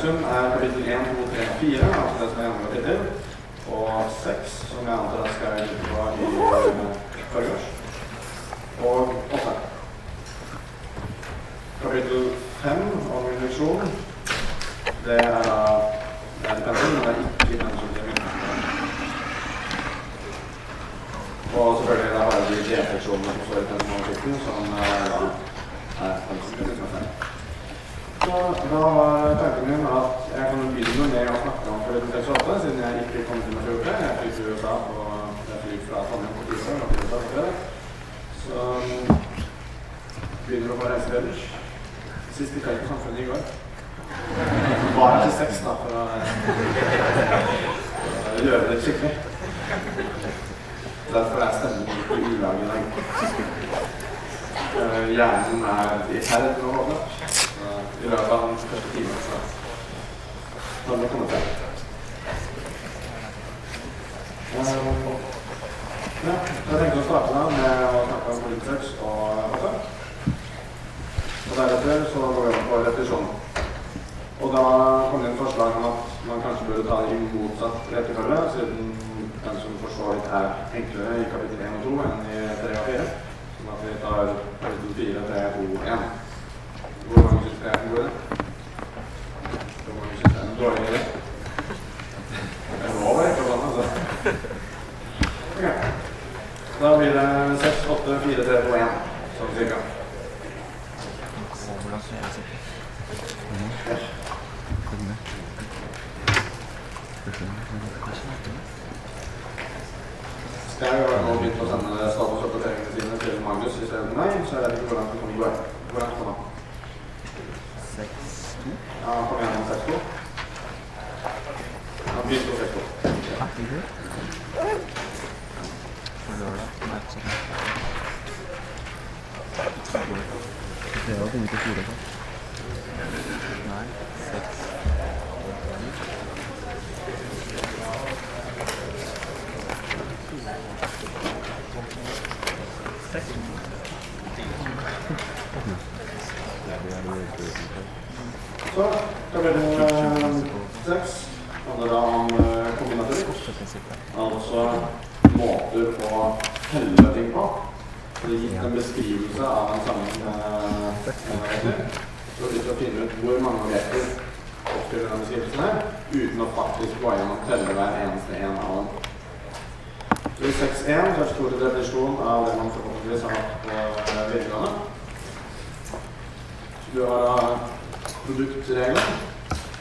pensum kapittel 1, 2, 3 og 4, altså det som andre kapittel, og 6, som jeg antar at skal lytte på i forgårs, og 8. Kapittel 5 om introduksjon, det da det pensum, men det ikke pensum til myndigheten. Og selvfølgelig det bare de delseksjonene som står i pensumavsikten, som pensum til myndigheten. Så da var tanken min at jeg kan begynne med å snakke om kapittel 68, siden jeg ikke kom til å gjøre det. Jeg flyr til USA, og jeg flyr fra Trondheim på Tyskland, og til USA på det. Så begynner å få reise ellers. Sist i kveld på samfunnet i går. Bare til 6 da, for å gjøre det skikkelig. Derfor stemmen litt i ulag i dag. Hjernen i ferd med å holde opp. I løpet av den første timen, så da må komme frem. Ja, jeg tenkte å starte da med å snakke om politisk og også. Og deretter så går vi over på repetisjon. Og da kom det en forslag om at man kanskje burde ta det i motsatt rekkefølge, siden den som for så vidt enklere i kapittel 1 og 2 enn i 3 og 4. Sånn at vi tar kapittel 4, 3, 2, 1. Hvor mange synes det en god idé? Hvor mange synes det en dårlig idé? Det var ikke sånn, altså. Ok. Da blir det 6, 8, 4, 3, 2, 1, sånn cirka. Skal jeg nå begynt å sende statusoppdateringene sine til Magnus i stedet for meg, så jeg vet ikke hvordan det kommer gå. Hvordan kommer det? 6-2? Ja, kom igjen om 6-2. Ja, begynt på 6-2. Ja, ikke det? For lørdag, det var kommet til 4 da. Nei, 6. Så, kapittel 6 handler da om kombinatur, altså måter å helle ting på. Det gitt en beskrivelse av en sammenheng, så hvis du finner ut hvor mange objekter oppfyller den beskrivelsen her, uten å faktisk gå gjennom og telle hver eneste en av dem. Så i 6.1 så det stort definisjon av det man forhåpentligvis har hatt på videregående. Du har produktregler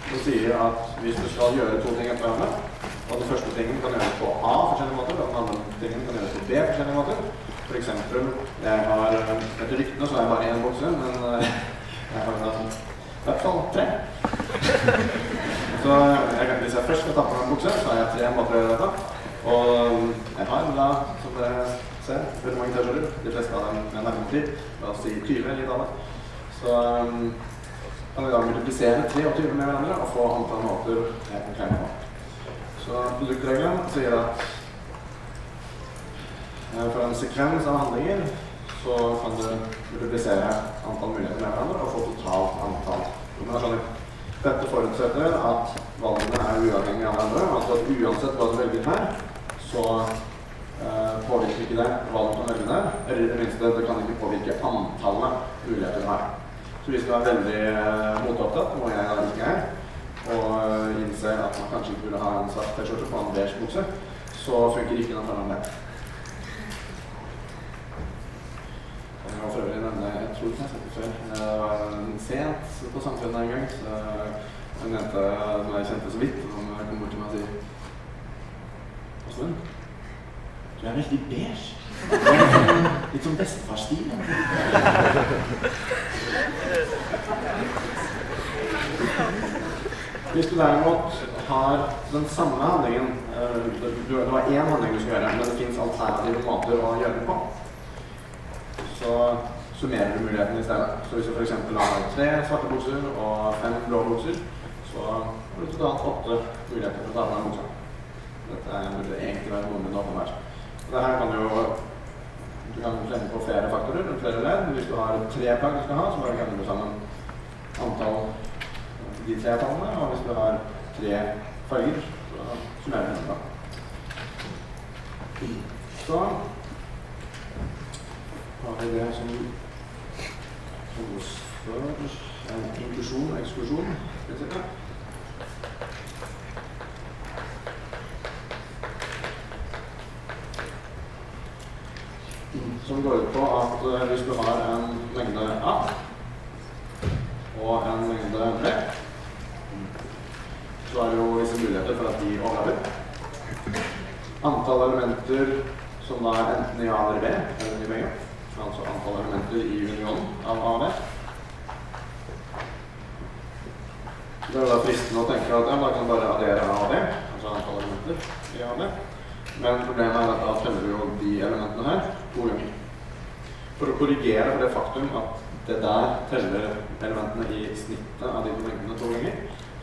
som sier at hvis du skal gjøre 2 ting etter hverandre, og den første tingen kan gjøres på A forskjellige måter, og den andre tingen kan gjøres på B forskjellige måter. For eksempel, etter ryktene så bare 1 bokse, men jeg har i hvert fall 3. Så hvis jeg først skal ta på en bukse, så har jeg 3 måter å gjøre dette. Og jeg har da, som dere ser, veldig mange t-skjorter. De fleste av dem med nærmere tid. La oss si 20 litt av det. Så kan vi da multiplisere 23 med hverandre og få antall måter jeg kan klemme på. Så produktregelen sier at for en sekvens av handlinger så kan du multiplisere antall muligheter med hverandre og få totalt antall kombinasjoner. Dette forutsetter at valgene uavhengige av hverandre, altså at uansett hva du velger her, så påvirker ikke det hva du kan velge der, eller i det minste, det kan ikke påvirke antallet muligheter du har. Så hvis du veldig motopptatt, og jeg ikke og innser at man kanskje ikke burde ha en svart t-skjorte på en beige bukse, så funker ikke den foran det. Jeg var for øvrig nevne, jeg tror ikke jeg har sett det før. Det var sent på samfunnet en gang, så jeg nevnte når jeg kjente så vidt, og når jeg kom bort til meg og sier Åsmund, du veldig beige. Litt som bestefarstil. Hvis du derimot har den samme handlingen, det var én handling du skal gjøre, men det finnes alternative måter å gjøre det på, så summerer du muligheten i stedet. Så hvis du for eksempel har 3 svarte bukser og 5 blå bukser, så har du totalt 8 muligheter for å ta på en bukse. Dette burde egentlig være noe med noe mer. Det her kan du kan klemme på flere faktorer, flere ledd. Hvis du har 3 plagg du skal ha, så bare klemmer du sammen antall de 3 tallene, og hvis du har 3 farger, så summerer vi den da. Så har vi det som kalles for en inklusjon og eksklusjon, prinsippet. Som går ut på at hvis du har en mengde A og en mengde B, så er det jo visse muligheter for at de overlaper. Antall elementer som da er enten i A eller B, eller i begge, altså antall elementer i unionen av A og B. Det er da fristende å tenke at da kan bare addere A og B, altså antall elementer i A og B. Men problemet er at da teller vi jo de elementene her 2 ganger. For å korrigere for det faktum at det der teller elementene i snittet av de 2 mengdene 2 ganger,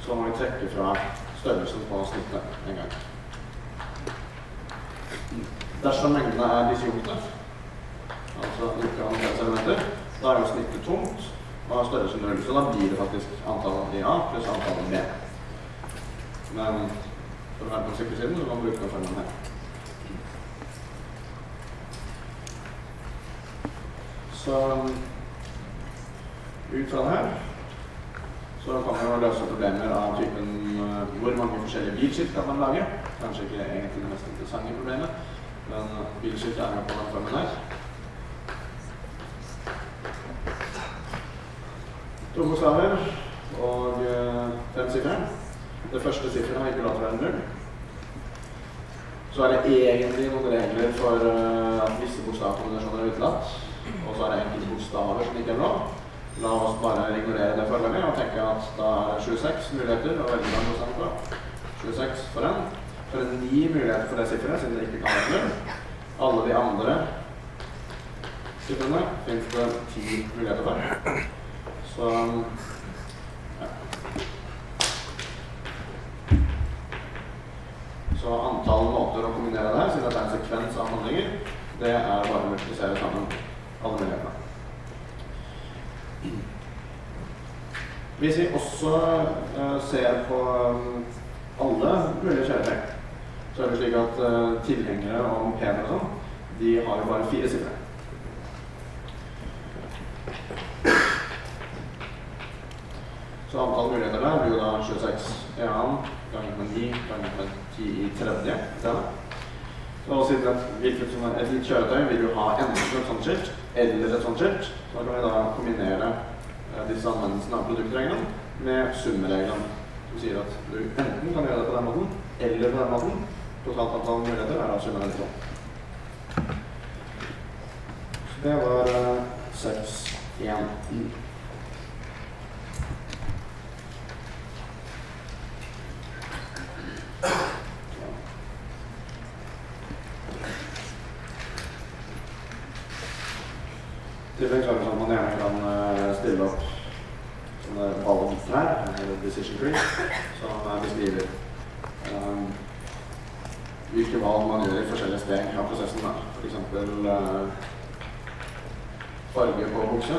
så må vi trekke fra størrelsen på snittet en gang. Dersom mengdene er disjunkte, altså ikke antallelementer, da er jo snittet tomt og har størrelsen 0, så da blir det faktisk antallet i A pluss antallet B. Men for å være på sikker siden, så kan man bruke den formelen her. Så ut fra det her, så kan man jo løse problemer av typen hvor mange forskjellige bilskilt kan man lage. Kanskje ikke egentlig det mest interessante problemet, men bilskilt er med på den formen her. 2 bokstaver og 5 siffer. Det første sifferen har ikke lov til å være 0. Så er det egentlig noen regler for at visse bokstavkombinasjoner er utelatt. Og så er det enkelte bokstaver som ikke er lov. La oss bare ignorere det foreløpig og tenke at da er det 26 muligheter å velge den bokstaven på. 26 for en. Så er det 9 muligheter for det sifferet, siden det ikke kan være 0. Alle de andre siffrene finnes det 10 muligheter for. Så ja. Så antall måter å kombinere det her, siden det er en sekvens av handlinger, det er bare å multiplisere sammen alle mulighetene. Hvis vi også ser på alle mulige kjøretøy, så er det slik at tilhengere og mopeder og sånn, de har jo bare 4 sifre. Så antall muligheter der blir jo da 26 i annen, ganger med 9, ganger med 10 i tredje. Så siden et litt kjøretøy vil jo ha enten et sånt skilt, eller et sånt skilt, så kan vi da kombinere disse anvendelsene av produktregelen med summeregelen, som sier at du enten kan gjøre det på den måten, eller på den måten. Totalt antall muligheter er da summen eller 2. Så det var 6 igjen. Tillegg så er det sånn at man gjerne kan stille opp sånne valg her, eller decision tree, som beskriver hvilke valg man gjør i forskjellige steg av prosessen. For eksempel farge på bukse.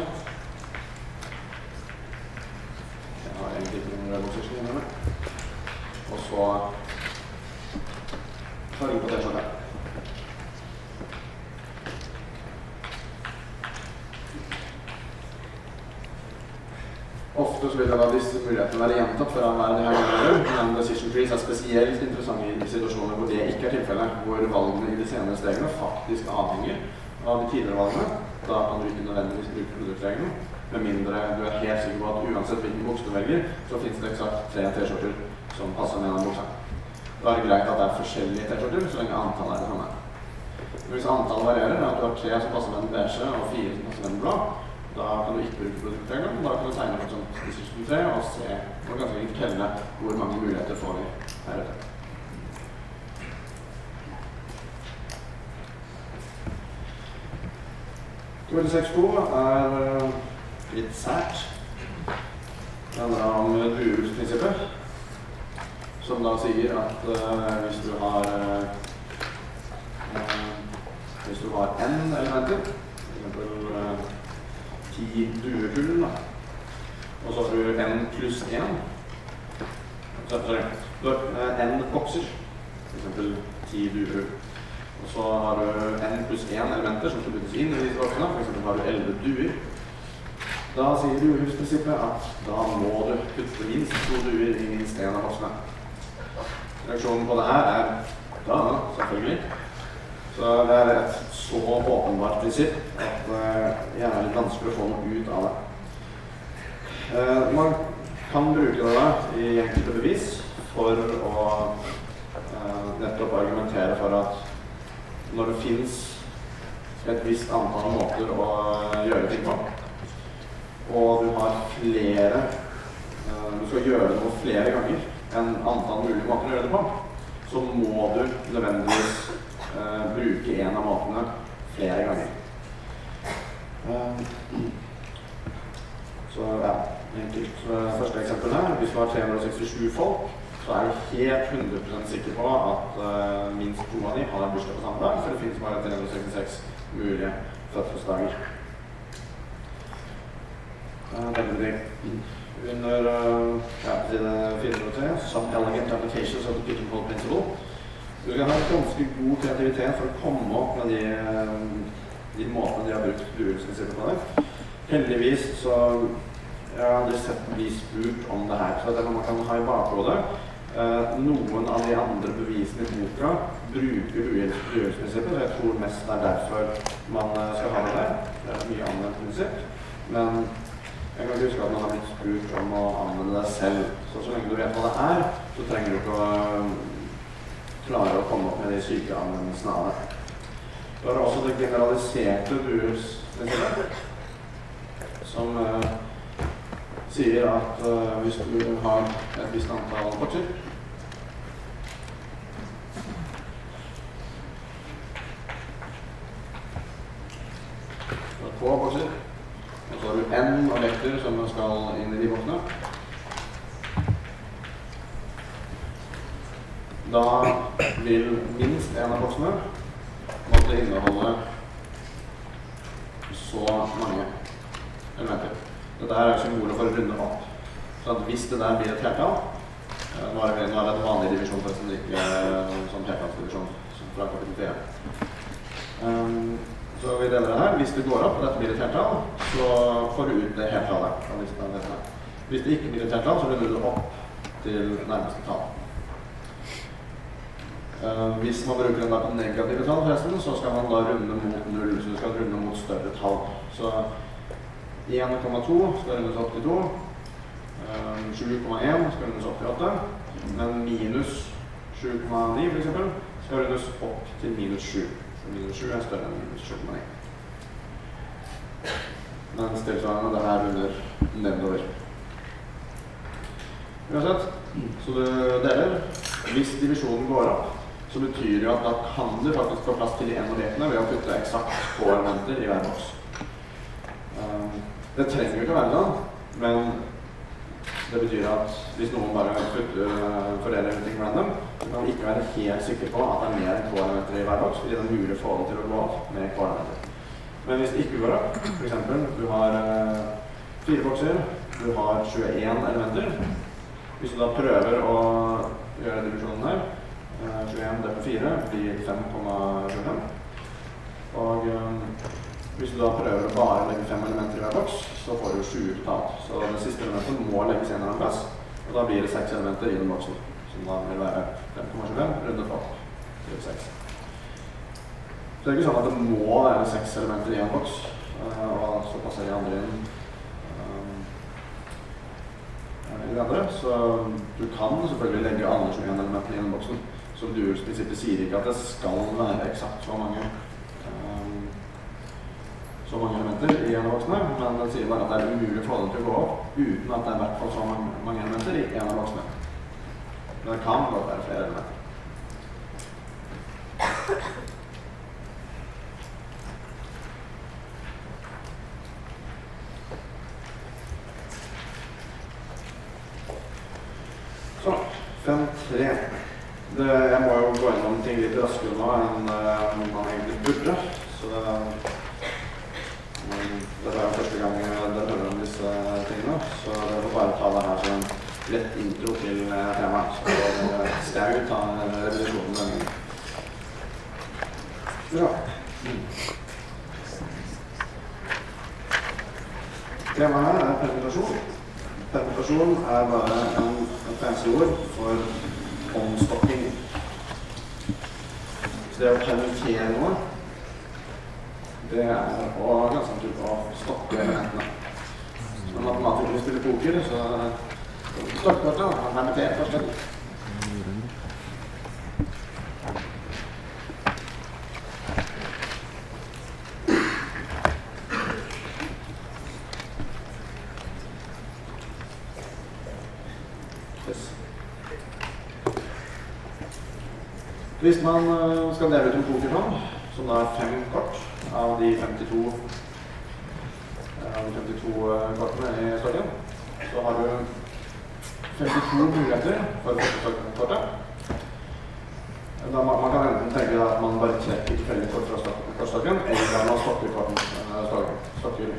Jeg har egentlig ikke noen bukser som gjør det. Og så farge på t-skjorte. Ofte så vil det da disse mulighetene være gjentatt for hver de her gangene, men decision trees er spesielt interessante i situasjoner hvor det ikke er tilfellet, hvor valgene i de senere stegene faktisk avhenger av de tidligere valgene. Da kan du ikke nødvendigvis bruke produktregelen, med mindre du er helt sikker på at uansett hvilken bukse du velger, så finnes det eksakt 3 t-skjorter som passer med den buksa. Da er det greit at det er forskjellige t-skjorter, så lenge antallet er det samme. Hvis antallet varierer, at du har 3 som passer med den beige og 4 som passer med den blå, da kan du ikke bruke produktregelen, da kan du tegne på et sånt decision tree og se, og ganske ikke telle hvor mange muligheter får vi heretter. Tabell 6.2 er litt sært. Det handler om duehusprinsippet, som da sier at hvis du har n elementer, for eksempel 10 duekull, og så har du n pluss 1, Du har n bokser, for eksempel 10 duer. Og så har du n pluss 1 elementer som skal puttes inn i disse boksene. For eksempel har du 11 duer. Da sier duehusprinsippet at da må du putte minst 2 duer i minst 1 av boksene. Reaksjonen på det her da, selvfølgelig. Så det et så åpenbart prinsipp at det litt vanskelig å få noe ut av det. Man kan bruke det da i enkelte bevis for å nettopp argumentere for at når det finnes et visst antall måter å gjøre ting på, og du har flere, du skal gjøre noe flere ganger enn antall mulige måter å gjøre det på, så må du nødvendigvis bruke en av måtene flere ganger. Så ja, enkelt. Første eksempel her, hvis du har 367 folk, så du helt 100% sikker på at minst 2 av de har bursdag på samme dag, for det finnes bare 366 mulige fødselsdager. Det betyr under side 403, some elegant applications of the pigeonhole principle. Du skal ha en ganske god kreativitet for å komme opp med de måtene de har brukt duehusprinsippet på det. Heldigvis så jeg har aldri sett bli spurt om det her, så det er noe man kan ha i bakhodet. Noen av de andre bevisene i boka bruker duehusprinsippet, så jeg tror mest det derfor man skal ha det der. Det et mye annet prinsipp, men jeg kan ikke huske at man har blitt spurt om å anvende det selv. Så lenge du vet hva det så trenger du ikke å klare å komme opp med de syke anvendelsene av det. Du har også det generaliserte duehusprinsippet, som sier at hvis du har et visst antall bokser, du har få bokser, og så har du n objekter som skal inn i de boksene. Da vil minst en av boksene måtte inneholde så mange elementer. Dette her symbolet for å runde opp. Så at hvis det der blir et heltall, nå er det et vanlig divisjon forresten, ikke som heltallsdivisjon fra kapittel 3. Så vi deler det her. Hvis det går opp, og dette blir et heltall, så får du ut det heltallet. Hvis det ikke blir et heltall, så runder du opp til nærmeste tall. Hvis man bruker den der på negative tall forresten, så skal man da runde mot 0, så du skal runde mot større tall. Så 1,2 skal rundes opp til 2, 7,1 skal rundes opp til 8, men minus 7,9 for eksempel skal rundes opp til minus 7. Så minus 7 større enn minus 7,9. Mens tilsvarende det her runder nedover. Uansett, så du deler. Hvis divisjonen går opp, så betyr det at da kan du faktisk få plass til de en objektene ved å putte eksakt få elementer i hver boks. Det trenger jo ikke å være sånn, men det betyr at hvis noen bare fordeler ting random, så kan vi ikke være helt sikre på at det mer enn 2 elementer i hver boks, fordi det mulig å få det til å gå opp med 2 elementer. Men hvis det ikke går opp, for eksempel, du har 4 bokser, du har 21 elementer. Hvis du da prøver å gjøre divisjonen her, 21 delt på 4 blir 5,25. Og hvis du da prøver å bare legge 5 elementer i hver boks, så får du 7 totalt. Så det siste elementet må legges en eller annen plass, og da blir det 6 elementer i den boksen, som da vil være 5,25 rundet opp til 6. Så det er ikke sånn at det må være 6 elementer i en boks, og så passer de andre inn i det andre. Så du kan selvfølgelig legge alle 21 elementene i den boksen. Så duehusprinsippet sier ikke at det skal være eksakt så mange elementer i en av boksene, men den sier bare at det er umulig å få det til å gå opp uten at det er i hvert fall så mange elementer i en av boksene. Men det kan godt være flere elementer. Så, 5.3. Jeg må jo gå gjennom ting litt raskere nå enn man egentlig burde, så dette er jo første gang dere hører om disse tingene, så dere får bare ta det her som lett intro til temaet, så skal jeg ta revisjonen denne gangen. Ja. Temaet her permutasjon. Permutasjon bare en fancy ord for omstokking. Så det å permutere noe, det å ganske enkelt å stokke elementene. Så når matematikere spiller poker, så stokker det og permitterer først. Hvis man skal dele ut en pokerhånd, som da 5 kort av de 52 kortene i stokken, så har du 52 muligheter for kortet. Man kan enten tenke at man bare trekker tilfeldige kort fra kortstokken, eller at man stokker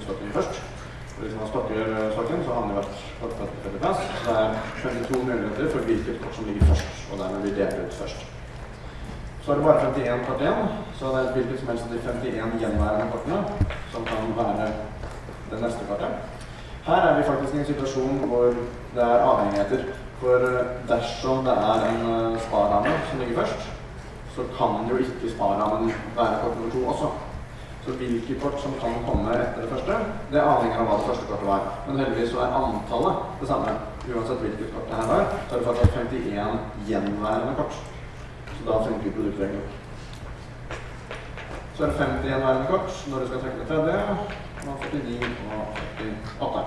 stokken først. Hvis man stokker stokken, så handler hvert kort på et tilfeldig plass. Så det 52 muligheter for hvilket kort som ligger først, og dermed blir delt ut først. Så det bare 51 kort igjen, så det hvilket som helst av de 51 gjenværende kortene som kan være det neste kortet. Her vi faktisk i en situasjon hvor det avhengigheter, for dersom det en sparramme som ligger først, så kan jo ikke sparrammen være kort nummer 2 også. Så hvilke kort som kan komme etter det første, det avhenger av hva det første kortet var. Men heldigvis så antallet det samme, uansett hvilket kort det her var, så det faktisk 51 gjenværende kort. Så da funker produktregler. Så det 50 gjenværende kort når du skal trekke det tredje, og 49 og 48.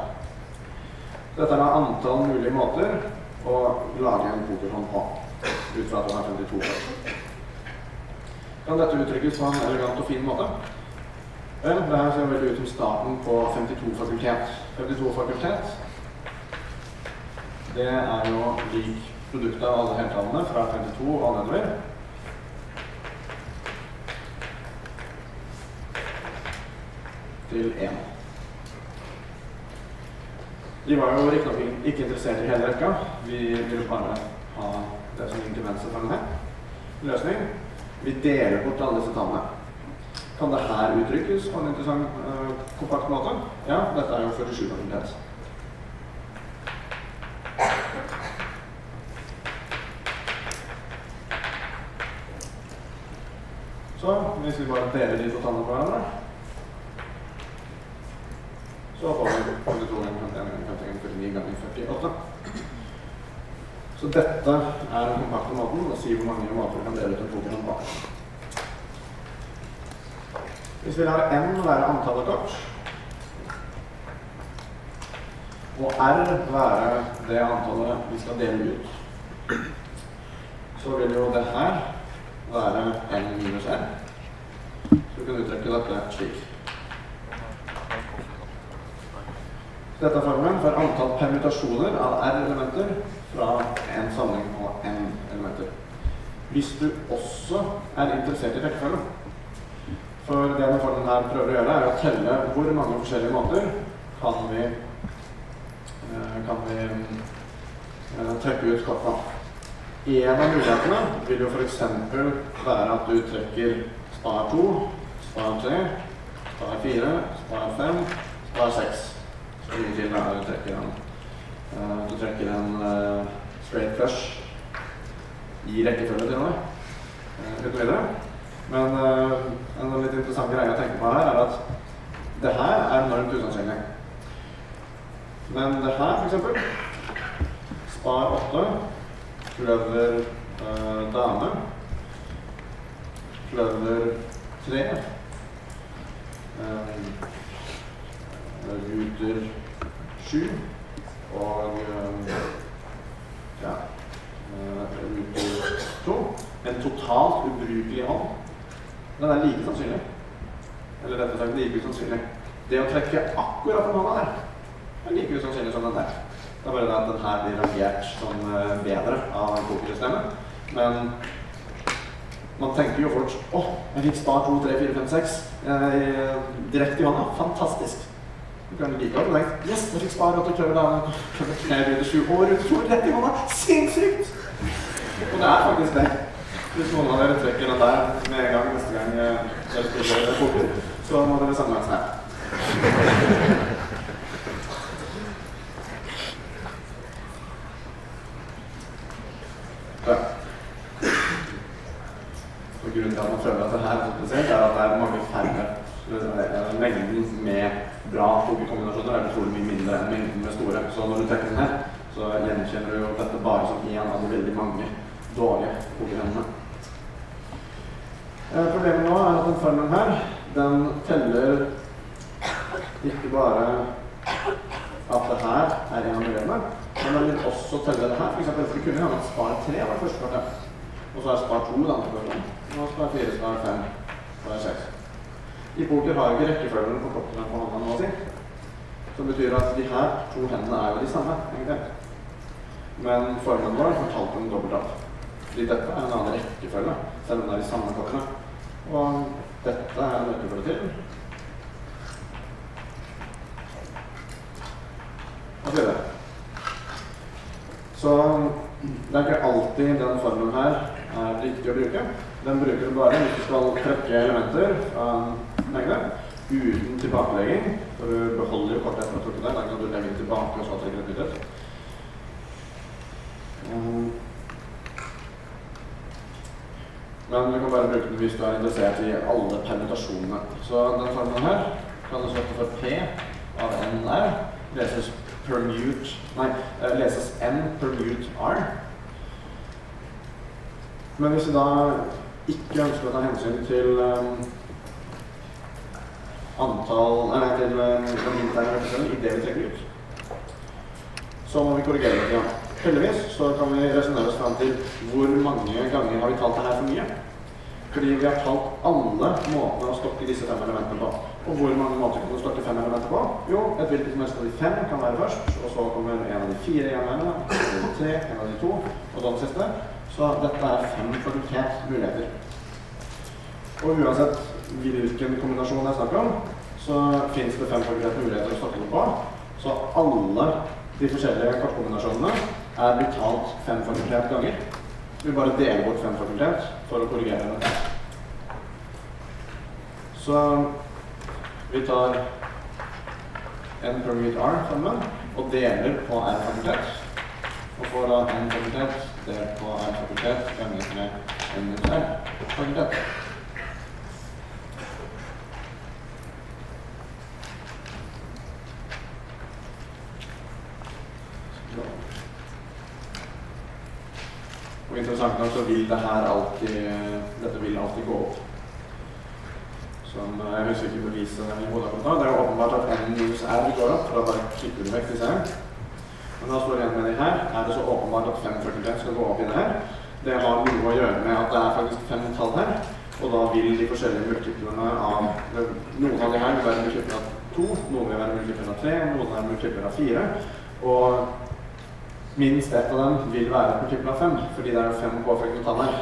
Så dette da antall mulige måter å lage en pokerhånd på, ut fra at du har 52 kort. Kan dette uttrykkes på en elegant og fin måte? Vel, det her ser veldig ut som starten på 52 fakultet. 52 fakultet, det jo lik produktet av alle heltallene fra 52 og nedover. Til 1. De var jo riktig nok ikke interessert i hele rekka. Vi ville bare ha det som ligger til venstre for denne løsning. Vi deler bort alle disse tallene. Kan det her uttrykkes på en interessant, kompakt måte? Ja, dette jo 47 fakultet. Så hvis vi bare deler de to tallene på hverandre, så får vi 52 ganger 51 ganger 50 ganger 49 ganger 48. Så dette den kompakte måten å si hvor mange måter vi kan dele ut en pokerhånd på. Hvis vi lar n være antallet kort, og r være det antallet vi skal dele ut, så vil jo det her være n minus r. Så vi kan uttrykke dette slik. Dette formelen for antall permutasjoner av r-elementer fra en samling på n-elementer. Hvis du også interessert i rekkefølge, for det denne formelen her prøver å gjøre å telle hvor mange forskjellige måter kan vi trekke ut kort på. En av mulighetene vil jo for eksempel være at du trekker spar 2, spar 3, spar 4, spar 5, spar 6. Så ligger til der du trekker en straight flush i rekkefølge til og med, uten videre. Men en litt interessant greie å tenke på her at det her enormt usannsynlig. Men det her for eksempel, spar 8, kløver dame, kløver 3, ruter 7 og ruter 2. En totalt ubrukelig hånd. Den like sannsynlig. Eller rett og slett like usannsynlig. Det å trekke akkurat den hånda der like usannsynlig som den der. Det bare det at den her blir rangert som bedre av pokersystemet. Men man tenker jo fort, jeg fikk spar 2, 3, 4, 5, 6 direkte i hånda. Fantastisk. Du kan like godt, og tenke, yes, jeg fikk spare at du prøver da, prøver 3 ut 7 år ut 2 rett i hånda, sinnssykt! Og det faktisk det. Hvis noen av dere trekker den der med en gang neste gang dere spiller poker, så må dere samles her. Ja. Og grunnen til at man føler at det her er spesielt, er at det er mange færre. Mengden med bra pokerkombinasjoner er utrolig mye mindre enn mengden med store. Så når du trekker den her, så gjenkjenner du jo dette bare som en av de veldig mange dårlige pokerhendene. Problemet nå er at den formen her, den teller ikke bare at det her er en av mulighetene, men den vil også telle det her. For eksempel, for du kunne ha spar 3 av første kvartal, og så er spar 2 det andre kvartal, og spar 4, spar 5, spar 6. I poker har ikke rekkefølgen på kortene på hånda nå å si, som betyr at de her 2 hendene er jo de samme, egentlig. Men formen vår fortalte om dobbelt av. Fordi dette er en annen rekkefølge, selv om det er de samme kortene. Og dette er en rekkefølge til. Og så videre. Så det er ikke alltid den formen her er riktig å bruke. Den bruker du bare hvis du skal trekke elementer fra en mengde uten tilbakelegging. For du beholder jo kortet etter å ha trukket det, da kan du legge det tilbake og så trekke det nytt ut. Men du kan bare bruke den hvis du er interessert i alle permutasjonene. Så den formen her kalles ofte for P av NR, leses leses N permute R. Men hvis vi da ikke ønsker å ta hensyn til til den interne rekkefølgen i det vi trekker ut, så må vi korrigere det igjen. Heldigvis så kan vi resonere oss frem til hvor mange ganger har vi talt det her for mye. Fordi vi har talt alle måtene å stokke disse 5 elementene på. Og hvor mange måter kan du stokke 5 elementer på? Jo, et hvilket som helst av de 5 kan være først, og så kommer en av de 4 igjen her, en av de 3, en av de 2, og den siste. Så dette er 5 fakultet muligheter. Og uansett hvilken kombinasjon jeg snakker om, så finnes det 5 fakultet muligheter å stokke det på. Så alle de forskjellige kortkombinasjonene er blitt talt 5 fakultet ganger. Vi bare deler bort 5 fakultet for å korrigere det. Så vi tar N permute R sammen og deler på R fakultet. Og får da N fakultet delt på R fakultet ganger med N minus R fakultet. Og interessant nok så vil dette vil alltid gå opp. Som jeg husker ikke beviset i hodekommentar. Det er jo åpenbart at N minus R går opp, for da bare klikker du vekk disse her. Men da står det igjen med det her. Er det så åpenbart at 5 fakultet skal gå opp i det her? Det har noe å gjøre med at det er faktisk 5 tall her, og da vil de forskjellige multiplene av noen av de her vil være multipler av 2, noen vil være multipler av 3, noen er multipler av 4, og minst ett av dem vil være multipler av 5, fordi det er 5 påfølgende tall her.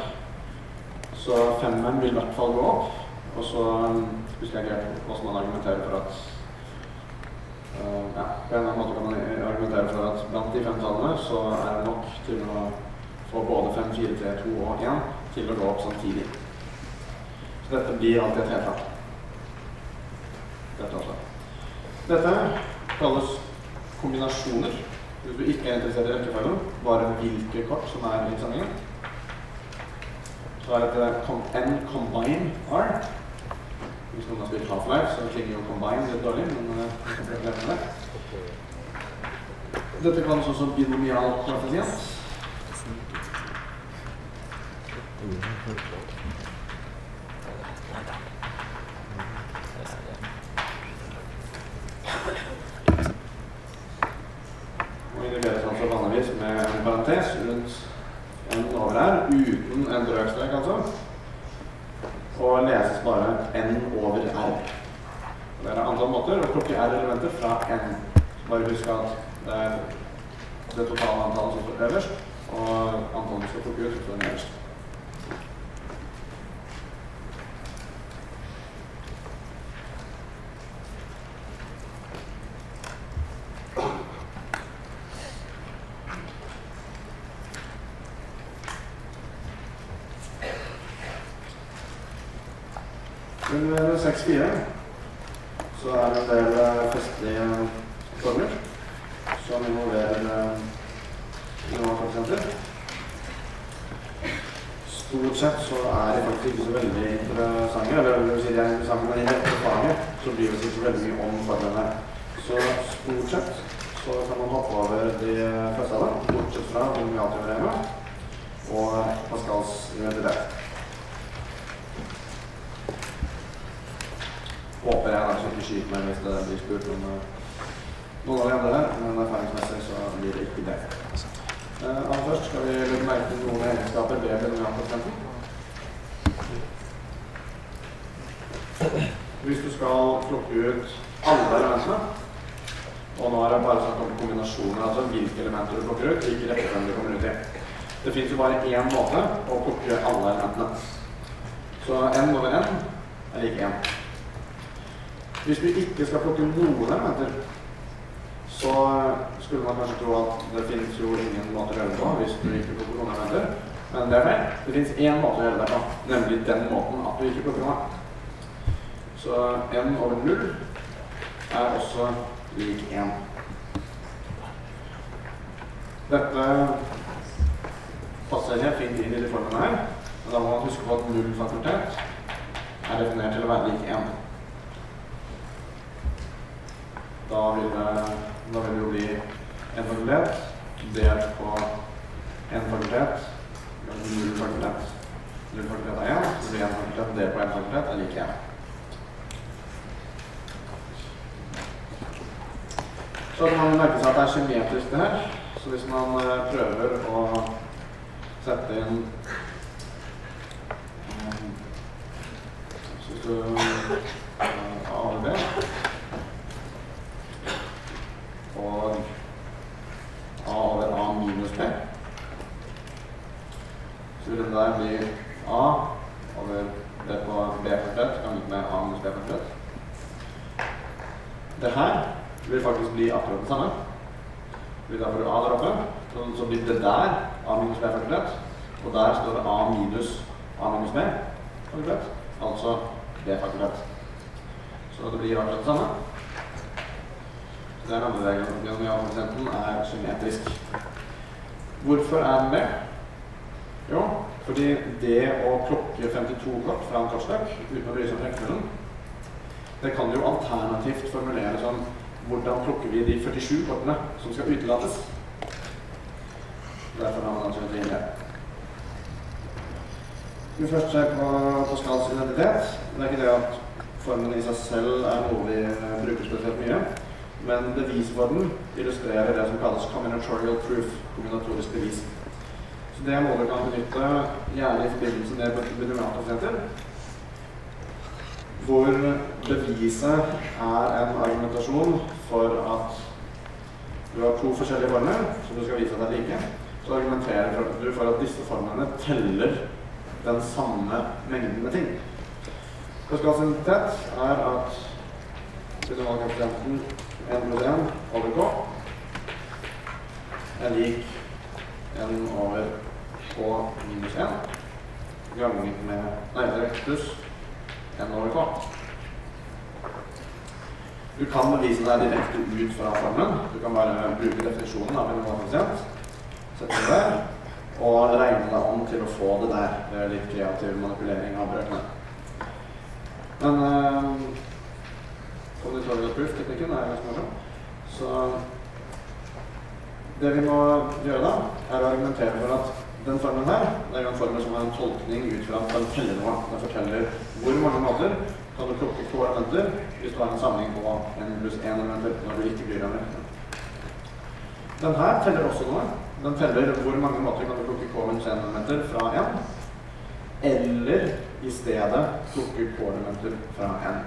Så 5-en vil i hvert fall gå opp, og så husker jeg ikke hvordan man argumenterer for at på en eller annen måte kan man argumentere for at blant de 5 tallene så er det nok til å få både 5, 4, 3, 2 og 1 til å gå opp samtidig. Så dette blir alltid et heltall. Dette kalles kombinasjoner. Hvis du ikke er interessert i rekkefølgen, bare hvilke kort som er i sammenhengen. Så er dette N-combine R. Hvis noen har spilt Half-Life, så klinger jo combine litt dårlig, men jeg kan prøve å lære med det. Dette kalles også binomial koeffisient. Og indikeres altså vanligvis med en parentes rundt N over her, uten en drøgstrek altså. Og leses bare N over R. Det er antall måter å plukke R-elementer fra N. Bare husk at det er det totale antallet som står øverst, og antallet du skal plukke ut som står nederst. Under 6.4 så det en del festlige former som involverer innovatorkoeffisienter. Stort sett så de faktisk ikke så veldig interessante, eller det vil si de interessante, men i dette faget så blir det ikke så veldig mye om formene. Så stort sett så kan man hoppe over de fleste av dem, bortsett fra nominalteoremet og Pascals identitet. Håper jeg altså ikke skyter meg hvis det blir spurt om noen av de andre her, men erfaringsmessig så blir det ikke det. Aller først skal vi legge merke til noen egenskaper ved nominalkoeffisienten. Hvis du skal plukke ut alle elementene, og nå det bare snakk om kombinasjoner, altså hvilke elementer du plukker ut, hvilke rekkefølge du kommer ut i. Det finnes jo bare én måte å plukke alle elementene. Så n over n lik 1. Hvis du ikke skal plukke noen elementer, så skulle man kanskje tro at det finnes jo ingen måte å gjøre det på hvis du ikke plukker noen elementer. Men det feil. Det finnes én måte å gjøre det på, nemlig den måten at du ikke plukker noe. Så n over 0 også lik 1. Dette passer helt fint inn i de formene her, men da må man huske på at 0 fakultet definert til å være lik 1. Da vil det jo bli en fakultet delt på en fakultet, 0 fakultet. 0 fakultet 1, så blir en fakultet delt på en fakultet lik 1. Så kan man merke seg at det symmetrisk det her, så hvis man prøver å sette inn så hvis du A over B og A over A minus B, så vil det der bli A over B på B-fakultet ganget med A minus B-fakultet. Det her vil faktisk bli akkurat det samme. Vi da får du A der oppe, så blir det der A minus B-fakultet, og der står det A minus B-fakultet, altså B-fakultet. Så det blir akkurat det samme. Så det andre regelen med koeffisienten symmetrisk. Hvorfor den det? Jo, fordi det å plukke 52 kort fra en kortstokk uten å bry seg om rekkefølgen, det kan jo alternativt formulere som hvordan plukker vi de 47 kortene som skal utelates. Derfor har man altså ikke inn det. Vi først ser på Pascals identitet. Det ikke det at formen i seg selv noe vi bruker spesielt mye, men bevisformen illustrerer det som kalles combinatorial proof, kombinatorisk bevis. Så det er noe du kan benytte gjerne i forbindelse med binomialkoeffisienter, hvor beviset en argumentasjon for at du har to forskjellige former som du skal vise at like. Så argumenterer du for at disse formene teller den samme mengden med ting. Pascals identitet at binomialkoeffisienten n pluss 1 over k lik n over k minus 1 ganget med pluss n over k. Du kan bevise deg direkte ut fra formelen. Du kan bare bruke definisjonen av binomialkoeffisient, sette det der, og regne deg om til å få det der. Det litt kreativ manipulering av brøkene. Men combinatorial proof-teknikken ganske morsom. Så det vi må gjøre da, å argumentere for at den formelen her, det jo en formel som har en tolkning ut fra at den teller noe. Den forteller hvor mange måter kan du plukke to elementer hvis du har en samling på n pluss 1 elementer når du ikke bryr deg med. Den her teller også noe. Den teller hvor mange måter kan du plukke k minus 1 elementer fra n, eller i stedet plukke k elementer fra n.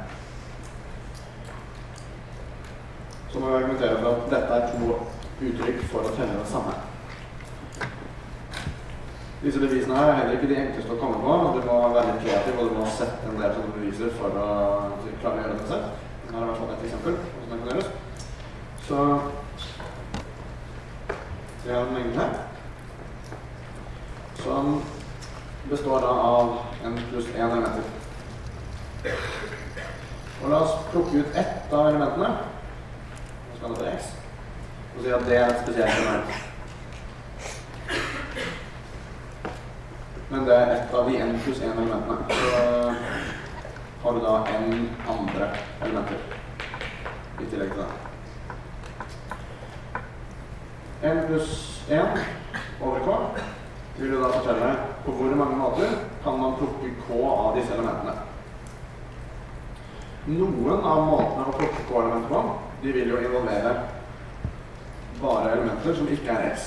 Så må vi argumentere for at dette to uttrykk for å telle det samme. Disse bevisene her heller ikke de enkleste å komme på. Du må være litt kreativ, og du må sette en del sånne beviser for å klare å gjøre det selv. Her er i hvert fall et eksempel på hvordan det kan gjøres. Så vi har en mengde her, som består da av n pluss 1 elementer. Og la oss plukke ut ett av elementene. Nå skal det være x. Og si at det er et spesielt element. Men det er ett av de n pluss 1 elementene. Så har du da n andre elementer i tillegg til det. N pluss 1 over k vil jo da fortelle på hvor mange måter kan man plukke k av disse elementene. Noen av måtene å plukke k-elementer på, de vil jo involvere bare elementer som ikke er x.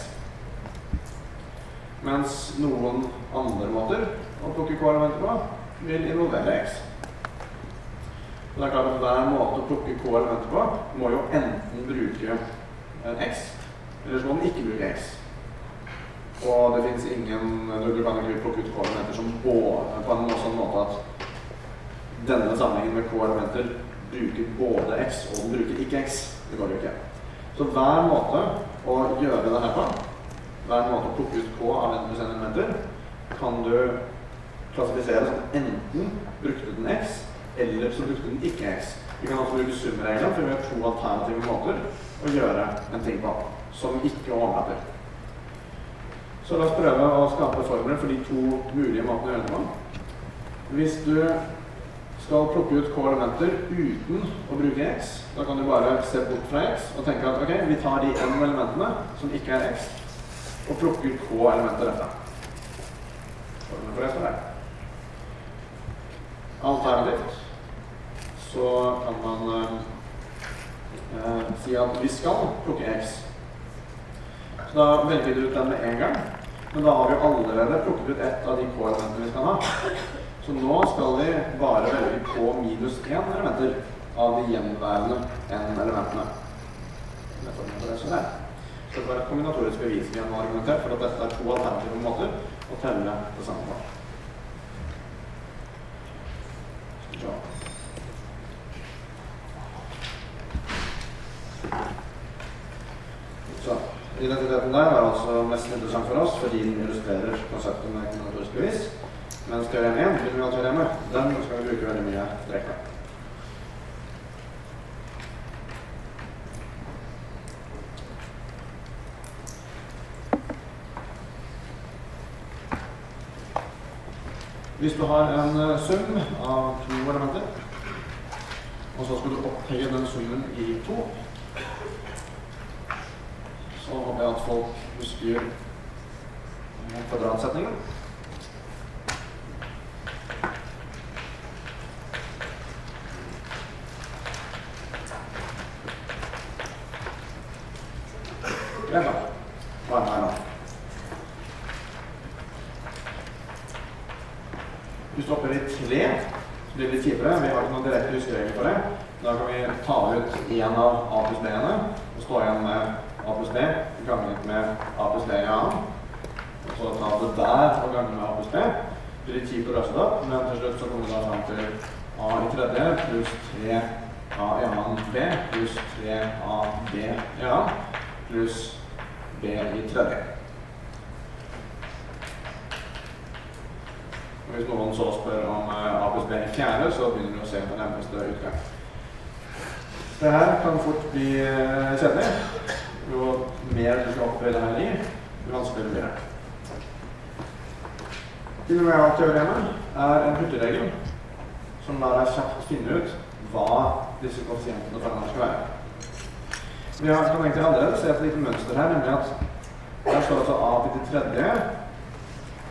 Mens noen andre måter å plukke k-elementer på vil involvere x. Så det er klart at hver måte å plukke k-elementer på må jo enten bruke en x, eller så må den ikke bruke x. Og det finnes ingen, du kan ikke plukke ut k-elementer som både på en sånn måte at denne sammenhengen med k-elementer bruker både x og den bruker ikke x. Det går jo ikke. Så hver måte å gjøre det her på, hver måte å plukke ut k av n pluss n elementer, kan du klassifisere som enten brukte den x, eller så brukte den ikke x. Vi kan også bruke sumregelen, for vi har to alternative måter å gjøre en ting på, som ikke overlapper. Så la oss prøve å skape formler for de to mulige måtene å gjøre det på. Hvis du skal plukke ut k-elementer uten å bruke x, da kan du bare se bort fra x og tenke at ok, vi tar de n elementene som ikke er x, og plukker k-elementer dette. Formelen for det skal være. Alternativt så kan man si at vi skal plukke x. Så da velger du ut den med en gang, men da har vi allerede plukket ut ett av de k-elementene vi skal ha. Så nå skal vi bare velge k minus 1 elementer av de gjenværende n elementene. Det skal være et kombinatorisk bevis vi har argumentert for at dette er to alternative måter å telle det samme på. Så, identiteten der er altså mest interessant for oss, fordi den illustrerer konseptet med kombinatorisk bevis. Mens teorem 1, trivialteoremet, den skal vi bruke veldig mye strekk på. Hvis du har en sum av to elementer, og så skal du opphøye den summen i 2, så håper jeg at folk husker kvadratsetningen. Greit da. Hva er det her nå? Hvis du opphøyer i 3, så blir det litt kjipere. Vi har ikke noen direkte huskeregler for det. Da kan vi ta ut en av a pluss b-ene, og stå igjen med a pluss b, ganget med a pluss b i annen. Og så ta det der og gange med a pluss b. Det blir litt kjipt å løse det opp, men til slutt så kommer vi da fram til a i tredje pluss 3a i annen b pluss 3a b i annen pluss b i tredje. Og hvis noen så spør om a pluss b i fjerde, så begynner vi å se på nærmeste utgang. Det her kan fort bli kjedelig. Jo mer du skal opphøye det her i, jo vanskeligere blir det. Trivialteoremet er en hurtigregel som lar deg kjapt finne ut hva disse koeffisientene for hverandre skal være. Vi kan egentlig allerede se et lite mønster her, nemlig at der står altså a opp til tredje.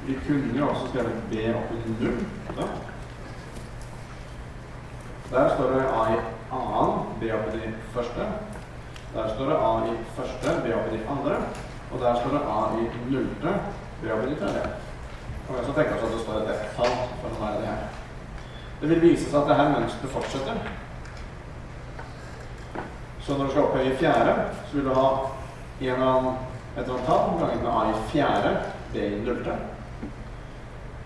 Vi kunne jo også skrevet b opp til 0. Der står det a i annen, b opp til første. Der står det a i første, b opp til andre. Og der står det a i nullte, b opp til tredje. Og jeg så tenker oss at det står et f-tall for å være det her. Det vil vise seg at dette mønsteret fortsetter. Så når du skal opphøye i fjerde, så vil du ha et eller annet tall ganget med a i fjerde, b i nullte,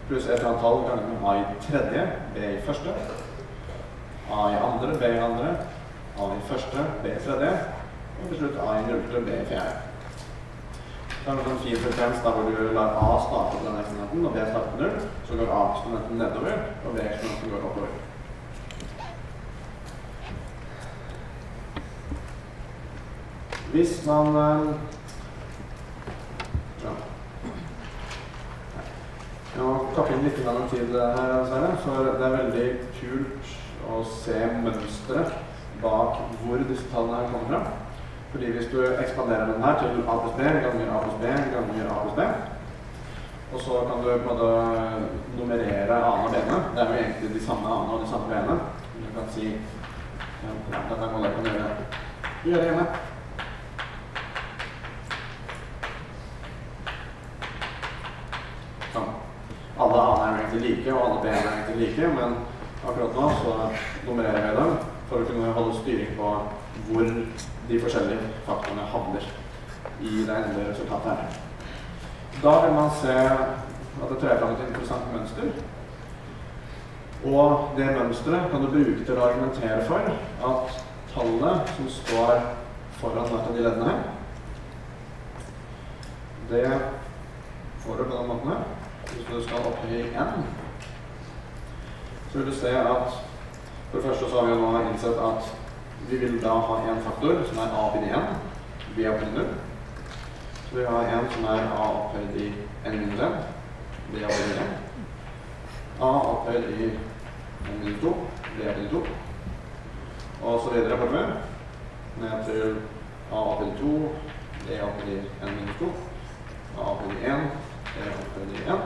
pluss et eller annet tall ganget med a i tredje, b i første, a i andre, b i andre, a i første, b i tredje, og til slutt a i nullte, b i fjerde. Så er det en fin frekvens der hvor du lar a starte på denne eksponenten, og b starte på 0, så går a-eksponenten nedover, og b-eksponenten går oppover. Hvis man Jeg må kappe inn litt tid her, for det er veldig kult å se mønstret bak hvor disse tallene her kommer fra. Fordi hvis du ekspanderer den her til A pluss B ganger A pluss B ganger A pluss B, og så kan du på en måte nummerere A-ene og B-ene. Det er jo egentlig de samme A-ene og de samme B-ene. Du kan si dette må jeg kan gjøre hjemme. Sånn. Alle A-ene er egentlig like, og alle B-ene er egentlig like, men akkurat nå så nummererer vi dem for å kunne holde styring på hvor de forskjellige faktorene havner i det endelige resultatet her. Da vil man se at det trer fram et interessant mønster. Og det mønstret kan du bruke til å argumentere for at tallet som står foran hvert av de leddene her, det får du på den måten her. Hvis du skal opphøye n, så vil du se at for det første så har vi jo nå innsett at vi vil da ha en faktor som er a opphøyd i n, b opphøyd i 0. Så vi har en som er a opphøyd i n minus 1, b opphøyd i 1, a opphøyd i n minus 2, b opphøyd i 2, og så videre bortover, ned til a opphøyd i 2, b opphøyd i n minus 2, a opphøyd i 1, b opphøyd i 1,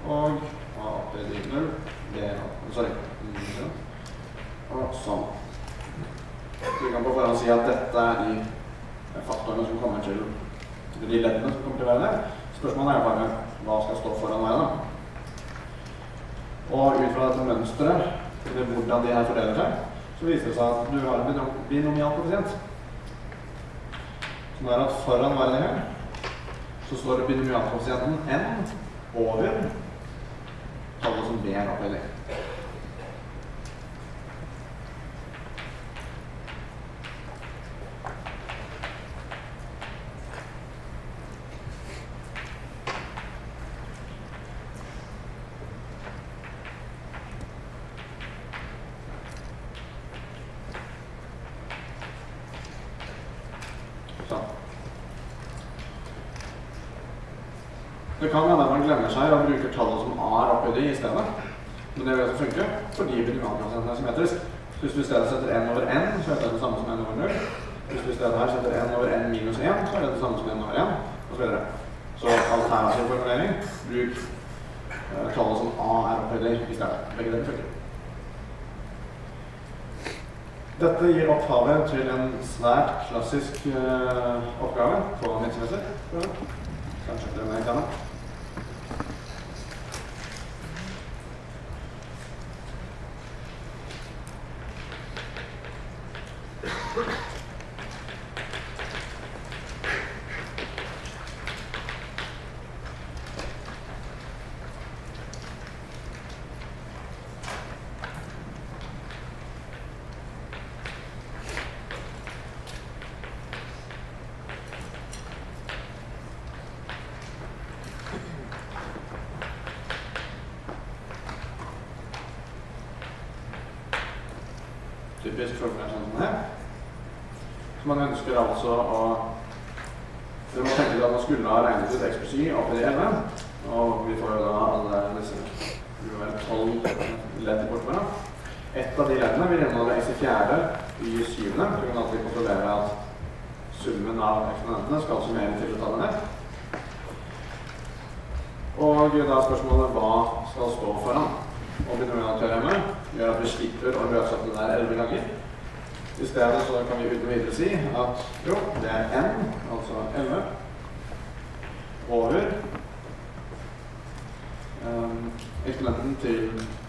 og a opphøyd i 0, b opphøyd i 1, og sånn. Vi kan på forhånd si at dette er de faktorene som kommer til de leddene som kommer til å være der. Spørsmålet er bare hva skal stå foran hver da. Og ut fra dette mønstret, eller hvordan de her fordeler seg, så viser det seg at du har en binomial koeffisient. Som er at foran hver her, så står det binomialkoeffisienten n over tallet som b er opphøyd i. Det kan hende at man glemmer seg og bruker tallet som a er opphøyd i stedet. Men det vil også funke, fordi binomialkoeffisienten er symmetrisk. Hvis du i stedet setter n over n, så er det det samme som n over 0. Hvis du i stedet her setter n over n minus 1, så er det det samme som n over 1, og så videre. Så alternativ formulering, bruk tallet som a er opphøyd i stedet. Begge deler funker. Dette gir opphavet til en svært klassisk oppgave på midtsemester. Kanskje det med eksamen. Typisk formulert sånn som her. Så man ønsker altså å... Dere må tenke at man skulle ha regnet ut x pluss y opphøyd i 11, og vi får jo da alle disse 12 ledd bortover. Et av de leddene vil inneholde x i fjerde, y i syvende. Du kan alltid kontrollere at summen av eksponentene skal summere til tallet ned. Og da er spørsmålet hva skal stå foran. Og binomialteoremet gjør at vi slipper å løse opp den der 11 ganger. I stedet så kan vi uten videre si at jo, det er n, altså 11, over eksponenten til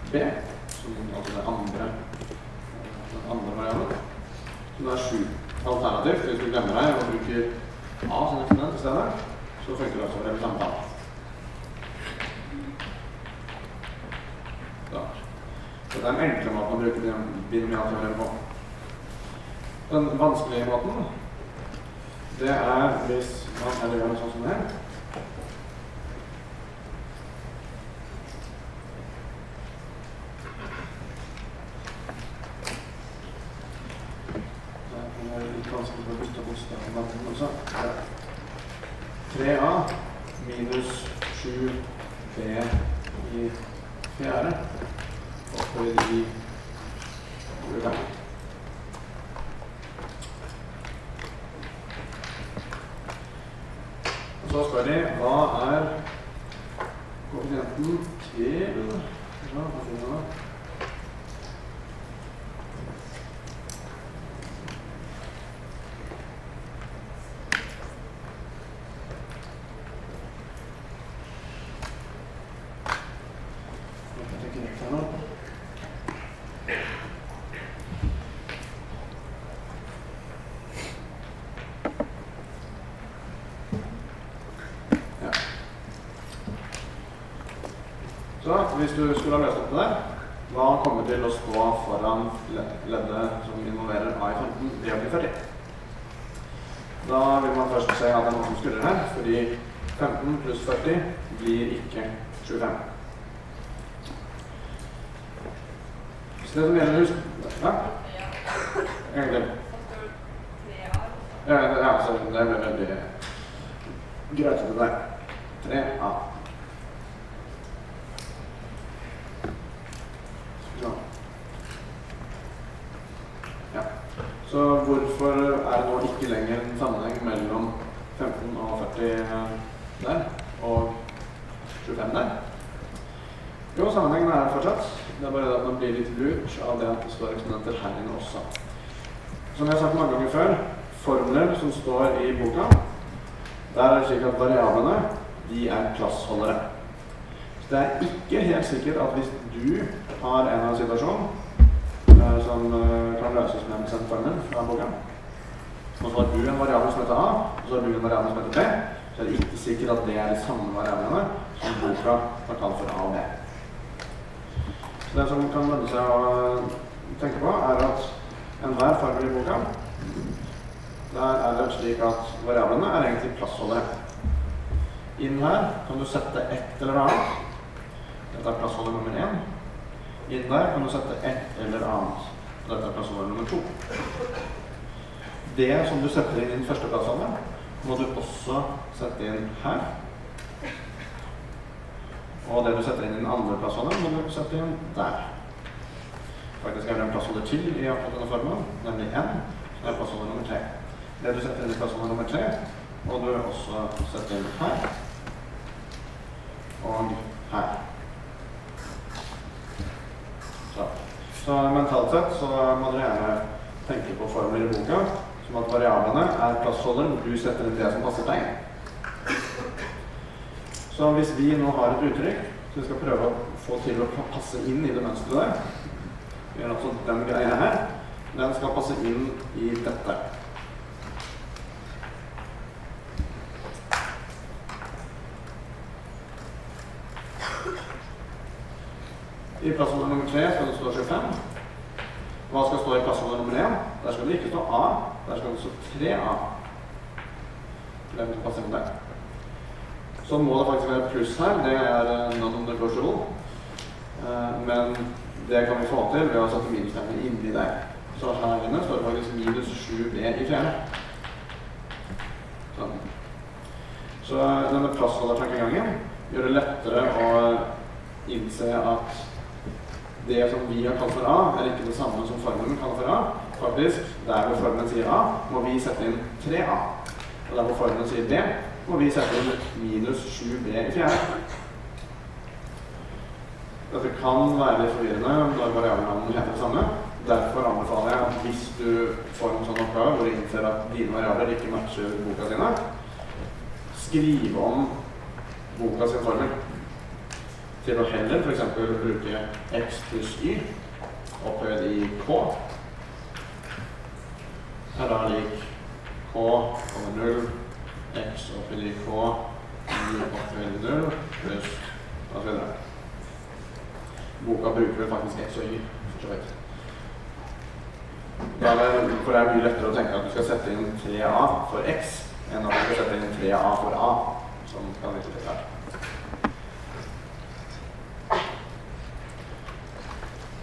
b, som altså det andre variabelen, som er 7. Alternativt, hvis du glemmer deg og bruker a som eksponent i stedet, så funker det også det samme tall. Så det er en enklere måte å bruke binomialteorem på. Den vanskelige måten, det er hvis man gjør det sånn som det her. Det er litt vanskelig å bytte bokstaven. 3a minus 7b i fjerde opphøyd i 25. Og så spør de, hva er koeffisienten til Så hvis du skulle ha løst opp det der, hva kommer til å stå foran leddet som involverer a i 15, b blir 40? Da vil man først se at det er noe som skurrer her, fordi 15 pluss 40 blir ikke 25. Så det som gjelder ja? Egentlig. Ja, så det ble veldig greit det der. 3a. Ja. Så hvorfor er det nå ikke lenger en sammenheng mellom 15 og 40 der, og 25 der? Jo, sammenhengen er fortsatt. Det er bare at man blir litt lurt av det at det står eksponenter her inne også. Som jeg har sagt mange ganger før, formler som står i boka, der er det slik at variablene, de er plassholdere. Så det er ikke helt sikkert at hvis du har en av situasjonen som kan løses med en bestemt formel fra boka, og så har du en variabel som heter A, og så har du en variabel som heter B, så er det ikke sikkert at det er de samme variablene som boka har kalt for A og B. Så det som kan lønne seg å tenke på er at enhver formel i boka, der er det slik at variablene er egentlig plassholdere. Inn her kan du sette et eller annet. Dette er plassholder nummer 1. Inn der kan du sette et eller annet. Dette er plassholder nummer 2. Det som du setter inn i den første plassholder, må du også sette inn her. Og det du setter inn i den andre plassholderen, må du sette inn der. Faktisk er det en plassholder til i akkurat denne formen, nemlig n, som er plassholder nummer 3. Det du setter inn i plassholder nummer 3, må du også sette inn her. Og her. Så mentalt sett så må dere gjerne tenke på formler i boka, som at variablene er plassholder hvor du setter inn det som passer deg. Så hvis vi nå har et uttrykk, så vi skal prøve å få til å passe inn i det mønstret der, vi gjør altså den greia her, den skal passe inn i dette. I plassholder nummer 3 skal det stå 25. Hva skal stå i plassholder nummer 1? Der skal det ikke stå A, der skal det stå 3A. Det er passe inn der. Så må det faktisk være pluss her, det er non-negotiable. Men det kan vi få til ved å sette minustegnet inni der. Så her inne står det faktisk minus 7b i fjerde. Sånn. Så denne plassholdertankegangen gjør det lettere å innse at det som vi har kalt for A, er ikke det samme som formelen kaller for A. Faktisk, der hvor formelen sier A, må vi sette inn 3A. Og der hvor formelen sier B, må vi sette inn minus 7B i fjerde. Dette kan være litt forvirrende når variabelnavnet heter det samme. Derfor anbefaler jeg at hvis du får en sånn oppgave hvor du innser at dine variabler ikke matcher boka sine, skriv om boka sin formel. Til å heller for eksempel bruke x pluss y opphøyd i k. Her er lik k over 0, x opphøyd i k, y opphøyd i 0, pluss og så videre. Boka bruker vel faktisk x og y, for så vidt. For det er mye lettere å tenke at du skal sette inn 3a for x, enn at du skal sette inn 3a for a, som kan virke litt her.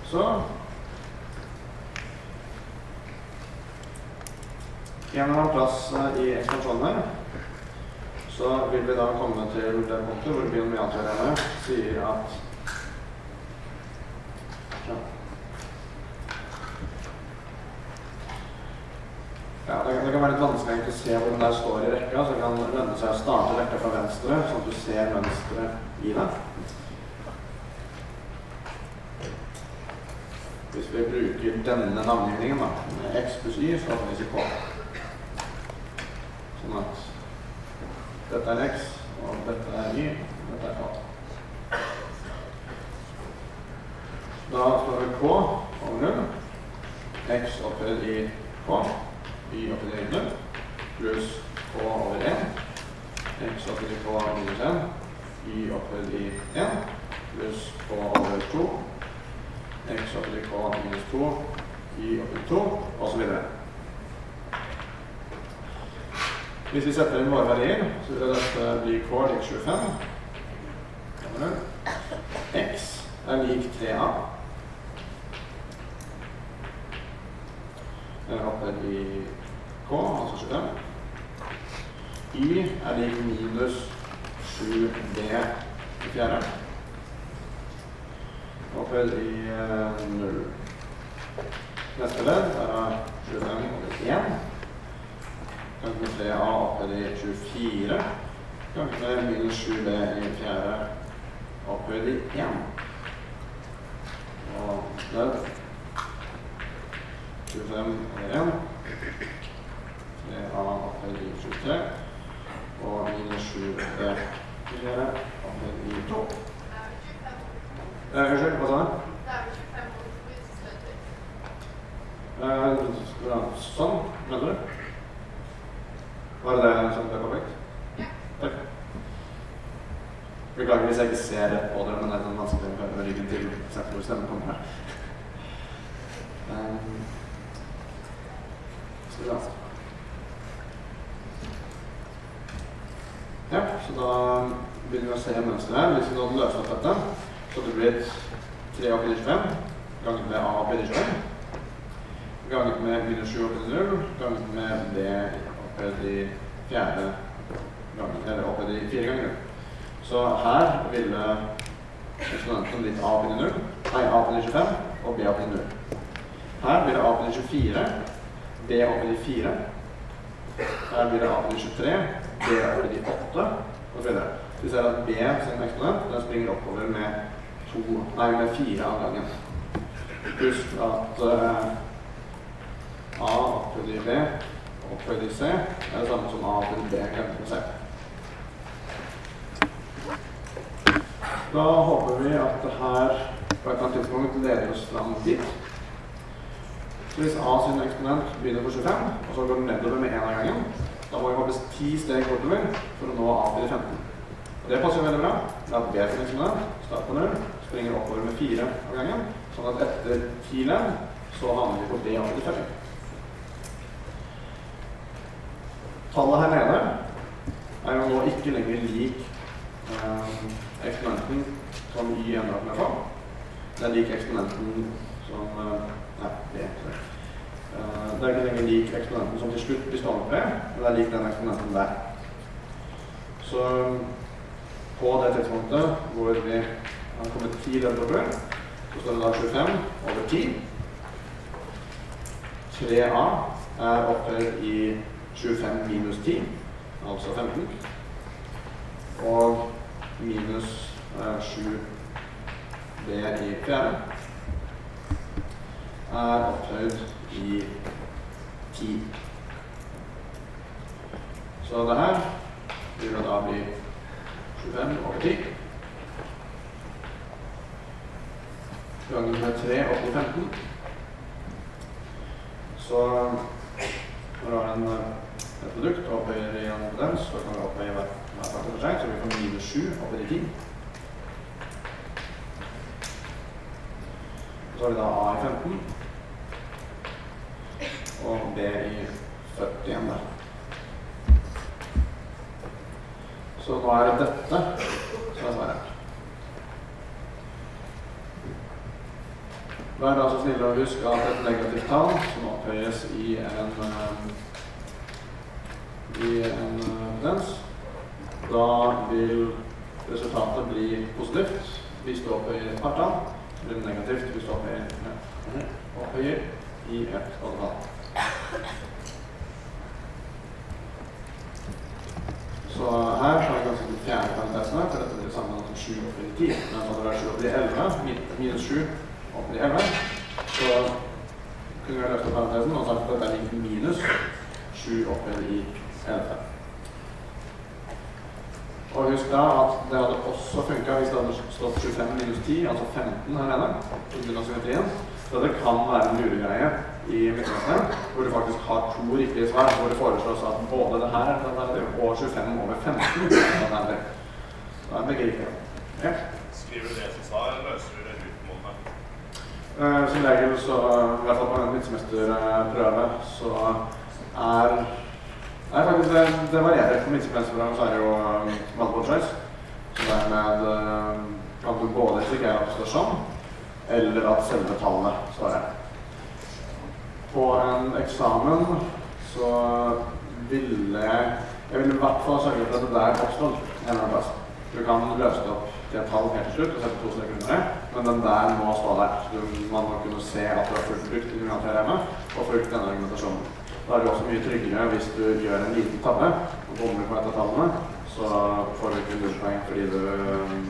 Så en eller annen plass i ekspansjonen her, så vil vi da komme til det punktet hvor binomialteoreme sier at ja, det kan være litt vanskelig å se hvor den der står i rekka, så det kan lønne seg å starte rekka fra venstre, sånn at du ser mønstret i det. Hvis vi bruker denne navngivningen da, med x pluss y, så åpner vi seg K. Sånn at dette er x, og dette er y, og dette er K. Da står det K over 0, x opphøyd i K, y opphøyd i 0, pluss K over 1, x opphøyd i K minus 1, y opphøyd i 1, pluss K over 2, x opphøyd i K minus 2, y opphøyd i 2, og så videre. Hvis vi setter inn våre verdier, så vil dette bli K lik 25. X er lik 3a. Opphøyd i K, altså 25. Y er lik minus 7b i fjerde. Opphøyd i 0. Neste ledd er 25 over 1. Ganget med 3a opphøyd i 24. Ganget med minus 7b i fjerde opphøyd i 1. Og ledd 25 over 1. 3a opphøyd i 23. Og minus 7b i fjerde opphøyd i 2. Unnskyld, hva sa du? Det er vel 25 år for vitsestøtter. Sånn, mener du? Var det det som ble perfekt? Ja. Takk. Beklager hvis jeg ikke ser rett på dere, men det er sånn vanskelig med ryggen til sett hvor stemmen kommer her. Skal vi da. Ja, så da begynner vi å se mønsteret her. Hvis vi nå løser opp dette, så hadde det blitt 3 opphøyd i 25, ganget med a opphøyd i 25, ganget med minus 7 opphøyd i 0, ganget med b opphøyd i fjerde gangen, eller opphøyd i 4 ganger 0. Så her ville eksponenten blitt a opphøyd i 0, nei, a opphøyd i 25 og b opphøyd i 0. Her blir det a opphøyd i 24, b opphøyd i 4, her blir det a opphøyd i 23, b opphøyd i 8, og så videre. Vi ser at b sin eksponent, den springer oppover med 4 av gangen. Husk at a opphøyd i b og opphøyd i c er det samme som a opphøyd i b ganget med c. Da håper vi at det her på et eller annet tidspunkt leder oss fram dit. Så hvis a sin eksponent begynner på 25, og så går den nedover med 1 av gangen, da må vi hoppes 10 steg bortover for å nå a til 15. Og det passer veldig bra. Det er at b sin eksponent starter på 0, springer oppover med 4 av gangen, sånn at etter 10 ledd så havner vi på b av til 5. Tallet her nede er jo nå ikke lenger lik eksponenten som y ender opp med for. Det er lik eksponenten som det er ikke lenger lik eksponenten som til slutt blir stående på b, men det er lik den eksponenten der. Så på det tidspunktet hvor vi har kommet 10 ledd bortover, så står det da 25 over 10. 3a er opphøyd i 25 minus 10, altså 15. Og minus 7b i fjerde er opphøyd i 10. Så det her vil da bli 25 over 10. Gangen med 3 opp i 15. Så når du har et produkt og opphøyer i en potens, så kan vi opphøye hver faktor for seg, så vi får minus 7 opp i 10. Så har vi da a i 15, og b i 40 igjen der. Så nå er det dette som er svaret. Vær da så snill å huske at et negativt tall som opphøyes i en potens, Da vil resultatet bli positivt hvis du opphøyer partall, eller negativt hvis du opphøyer i et kvadrat. Så her har vi ganske fjerne parentesene, for dette blir sammen som 7 opphøyer i 10. Men hadde det vært 7 opphøyer i 11, minus 7 opphøyer i 11, så kunne vi løfte parentesen og sagt at dette er lik minus 7 opphøyer i 11. Og husk da at det hadde også funket hvis det hadde stått 25 minus 10, altså 15 her nede, på grunn av symmetrien. Så det kan være en luregreie i midtmesteren, hvor du faktisk har 2 riktige svar, hvor det foreslås at både det her er alternativ, og 25 over 15 er alternativ. Da er begge riktige. Ja. Skriver du det som svar, eller løser du det ut mot meg? Som regel så, i hvert fall på en midtsemesterprøve, så Nei, faktisk det varierer. På midtsemesterprogrammet så er det jo multiple choice. Så dermed kan du både risikere at det står sånn, eller at selve tallet står her. På en eksamen så ville jeg vil i hvert fall sørge for at det der oppstår en eller annen plass. Du kan løse det opp til et tall helt til slutt og sette 2 streker under det, men den der må stå der. Så man må kunne se at du har fulgt brukt teoremet og fulgt denne argumentasjonen. Da er det også mye tryggere hvis du gjør en liten tabbe og bommer på et av tallene, så får du ikke nullpoeng fordi du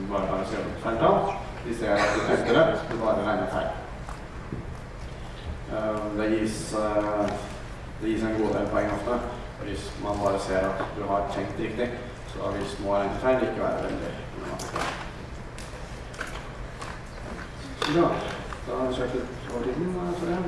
bare har skrevet feil tall. De ser at du tenkte rett, du bare regner feil. Det gis en god del poeng ofte, hvis man bare ser at du har tenkt riktig, så vil små regnefeil ikke være veldig problematisk. Ja, da har vi kjørt litt over tiden, tror jeg.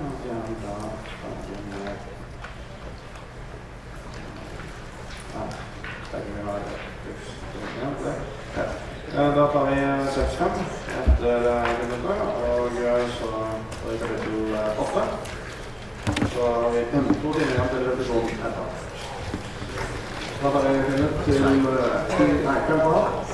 Da tar vi 6-5 etter minutter, og så tar vi kapittel 8. Så har vi 2 timer igjen til repetisjon etterpå. Da tar vi minutt til 5 på.